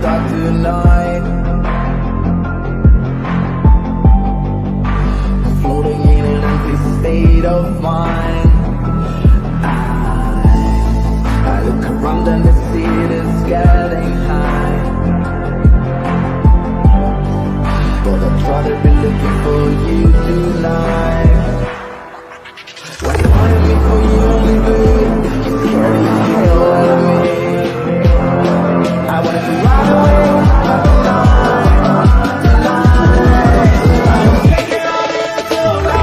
dark tonight. Floating in an empty state of mind. I look around and the city's getting high, but I try to be looking for you tonight. When you wanted me for you only, babe, you carry the hell out of me. I wanted to ride away tonight, tonight. I'm taking all this tonight.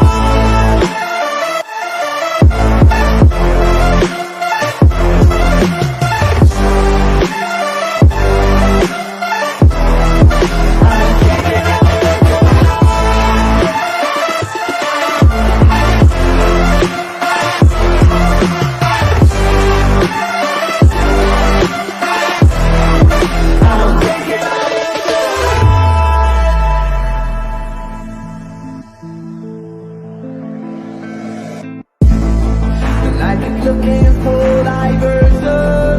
I keep looking for diversion,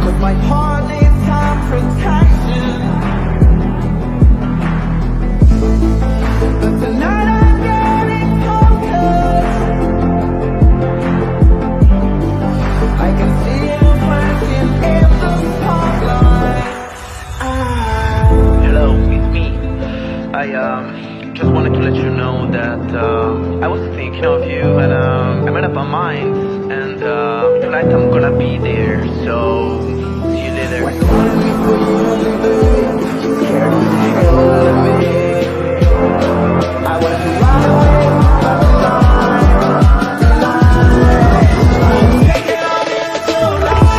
'cause my heart needs some protection. But tonight I'm getting focused. I can see you flashing in the spotlight. Hello, it's me. I just wanted to let you know that I was thinking of you, and I made up my mind, and tonight I'm gonna be there, so see you later. When you wanted me for you only, babe, you carry the hell out of me. I wanted to ride away tonight, tonight. I'm taking all this tonight.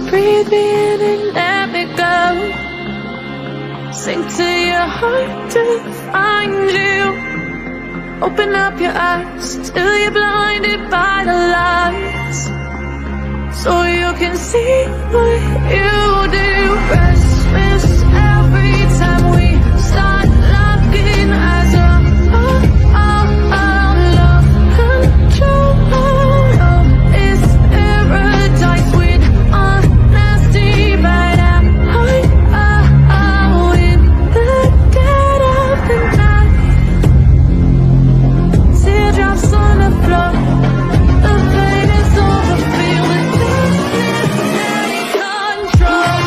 Breathe me in and let me go. Sink to your heart to find you. Open up your eyes till you're blinded by the lights, so you can see what you do. Restless every time we start locking eyes up. Love control. It's paradise with honesty, but I'm in the dead of the night. Teardrops on the floor. The pain is over. Feel the darkness take control.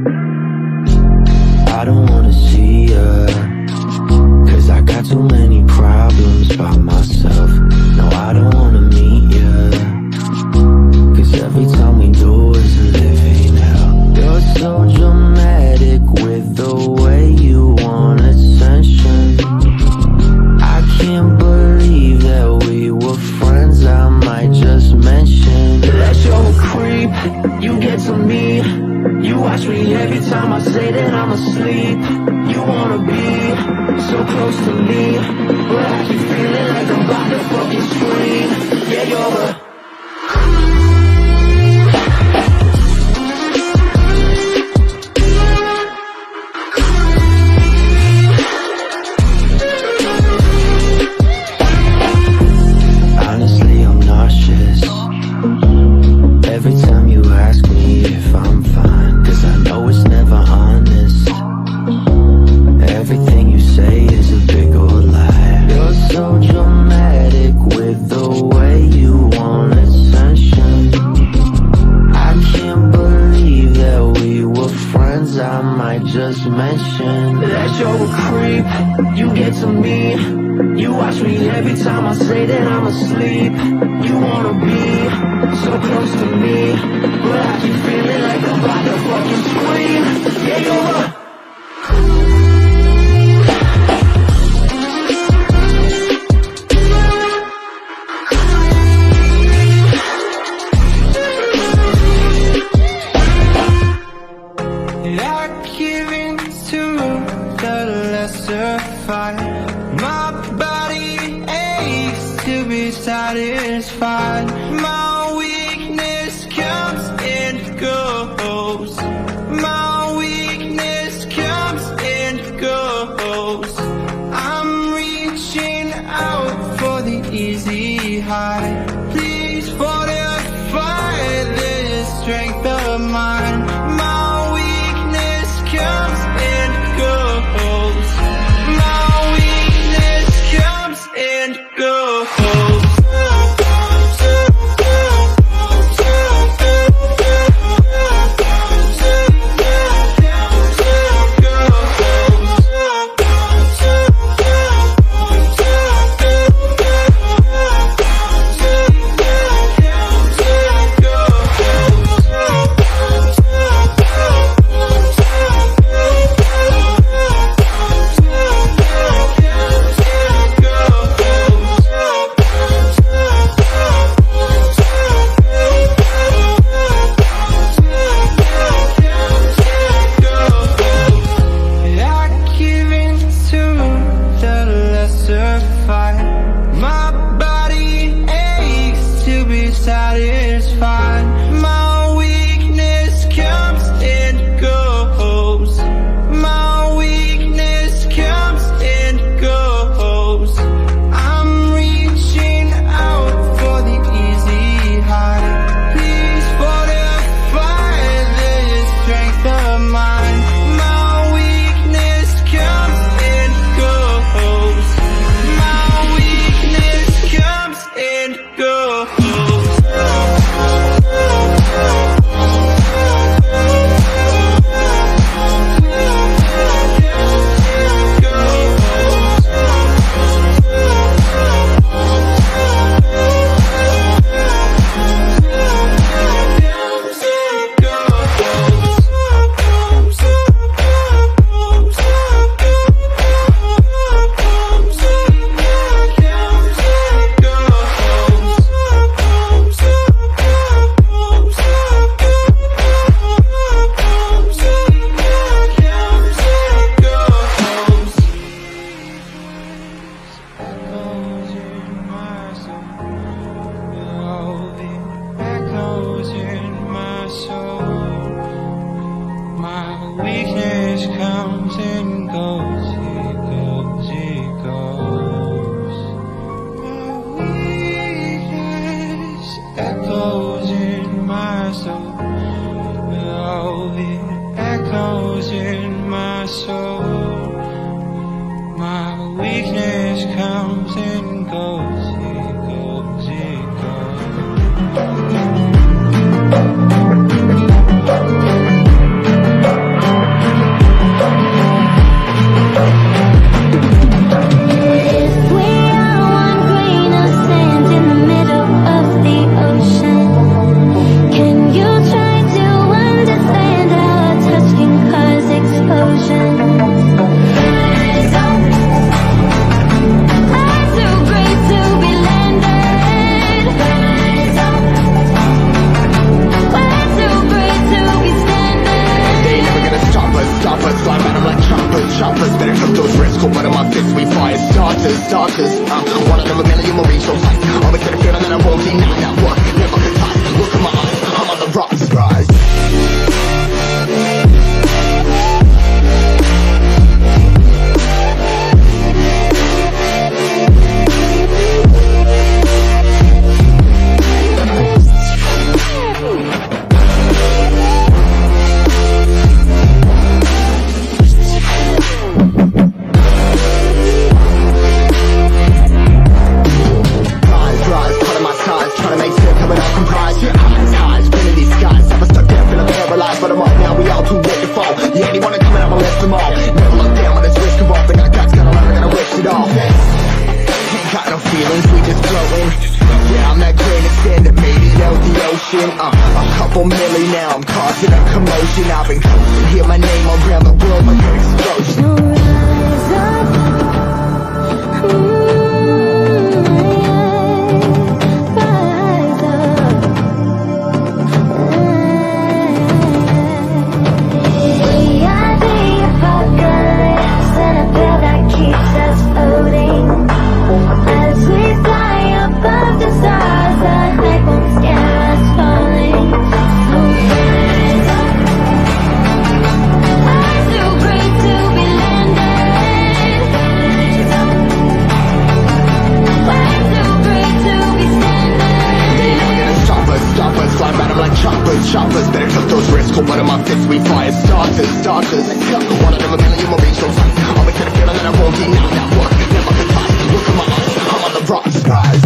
I don't wanna see ya, 'cause I got too many problems by myself. No, I don't wanna meet ya, 'cause every time we do is a living hell. You're so dramatic with the way you want attention. I can't believe that we were friends, I might just mention that you're a creep, you get to me. You watch me every time I say that I'm asleep. You wanna be so close to me, but I keep feeling like I'm about to fucking scream. Yeah, you're a honestly, I'm nauseous every time you ask me if I'm fine, 'cause I know it's never honest. Everything you say is a big old lie. You're so dramatic with the way you want attention. I can't believe that we were friends, I might just mention that you're a creep, you get to me. You watch me every time I say that I'm asleep. You wanna be so close to me, but I keep feeling like I'm about to fucking scream. Yeah, you're a I give in to the lesser fight. My body aches to be satisfied. My weakness comes and goes. My weakness comes and goes. I'm reaching out for the easy high. Please fortify this strength of mine. My weakness comes and goes. My weakness comes and goes. Satisfied. My weakness comes and goes. My weakness comes and goes. I'm reaching out for the easy high. Please fortify this strength of mine. My weakness comes and goes. My weakness comes and goes. Comes and goes, it goes, it goes. My weakness echoes in my soul. Oh, it echoes in my soul. My weakness comes and goes, it goes, it goes. ocean, I've been coasting. Hear my name around the world like an explosion. Rise up, rise up. We are the apocalypse, and a veil that keeps us floating. As we fly above the stars, the night won't scare us falling. So rise up. I'm too great to be landed. We're too great to be standing. They never gonna stop us, flying at 'em like choppers. Better took those risks, hold one of my fists, we fire starters. One of them a million will reach those heights. Always had a feeling that I won't deny that work. Never been lost, look at my eyes, I'm on the rocks, guys.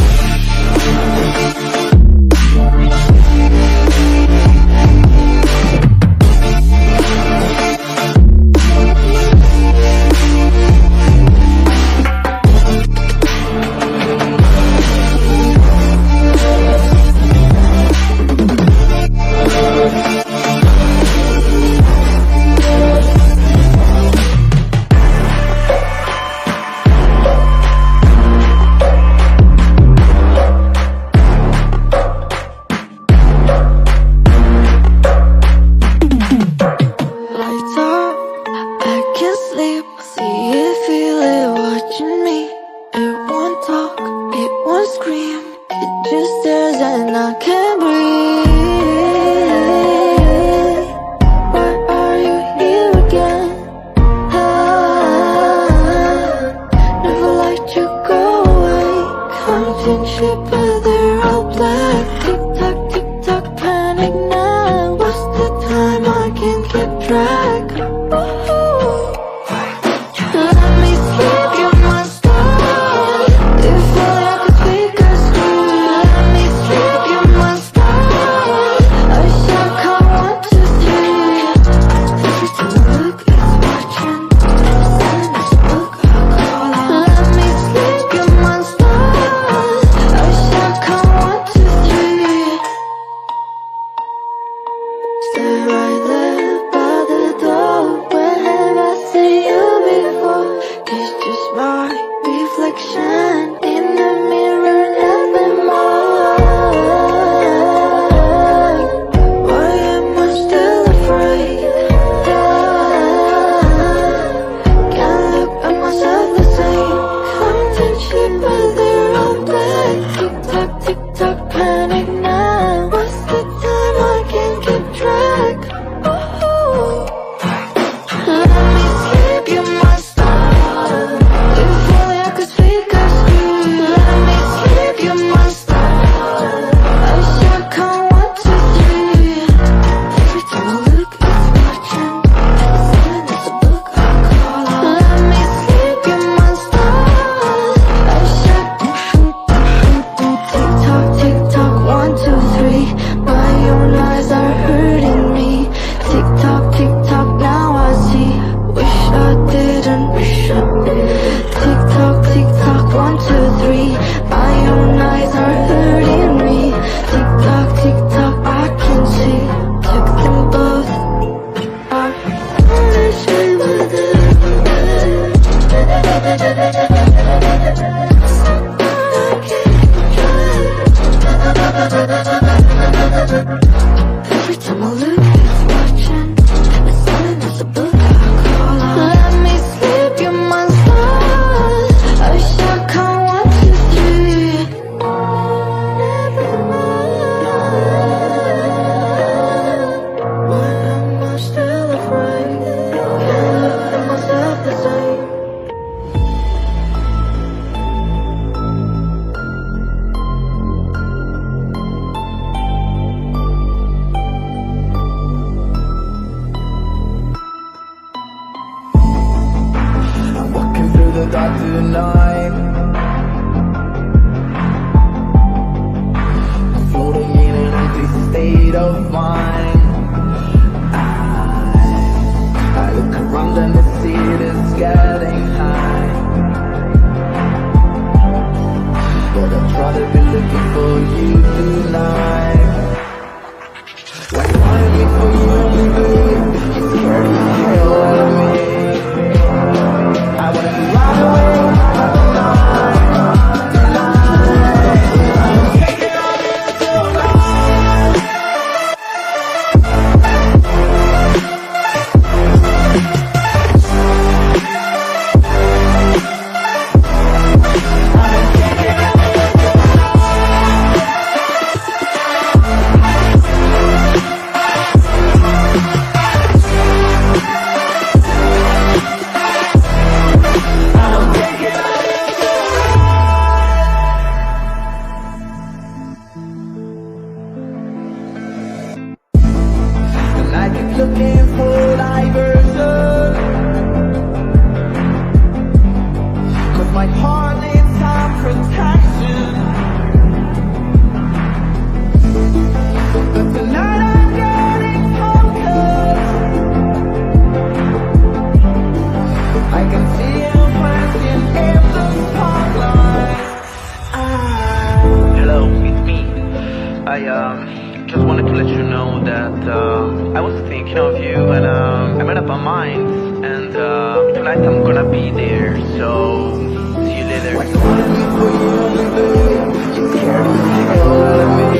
Lights off, I can't sleep. See it, feel it watching me. It won't talk, it won't scream. It just stares and I can't breathe. Why are you here again? Never let you go away. Counting sheep but they're all black. Tick tock, panic now. What's the time? I can't keep track. Let me sleep, you must stop. You feel like a speaker scream. Let me sleep, you must stop. I shall count 1, 2, 3. Every time I look, it's watching. Silent as a book, I call out. Let me sleep, you must stop. I shall count 1, 2, 3. Stay right there by the door. Where have I seen you before? It's just my reflection in the mirror, nothing more. Why am I still afraid? Can't look at myself the same. Counting sheep but they're all black. Tick tock, panic now. What's the time? I can't keep track. Let me sleep, you must stop. You feel like a speaker scream. Let me sleep, you must stop. I shall count 1, 2, 3. Every time I look, it's watching. Silent as a book, I call out. Let me sleep, you must stop. I shall tick tock, 1, 2, 3. My own eyes are hurting me. Tick tock, now I see. Wish I didn't, wish I did. Tick tock, 1, 2, 3. My own eyes are hurting me. Tick tock, I can see. Took them both. I wish we were there. Every time I look, it's watching. As silent as a book, I call out. Let me sleep, you must stop. I shall count 1, 2, 3. Why am I still afraid? Can't look at myself the same. I'm walking through the dark tonight, floating in an empty state of mind. I look around and the city's getting high, but I'd rather be looking for you tonight. Why you wanna be for you, baby? gonna be there. So see you later. Why you wanna leave, but you don't leave, babe? Scared of the hell out of me.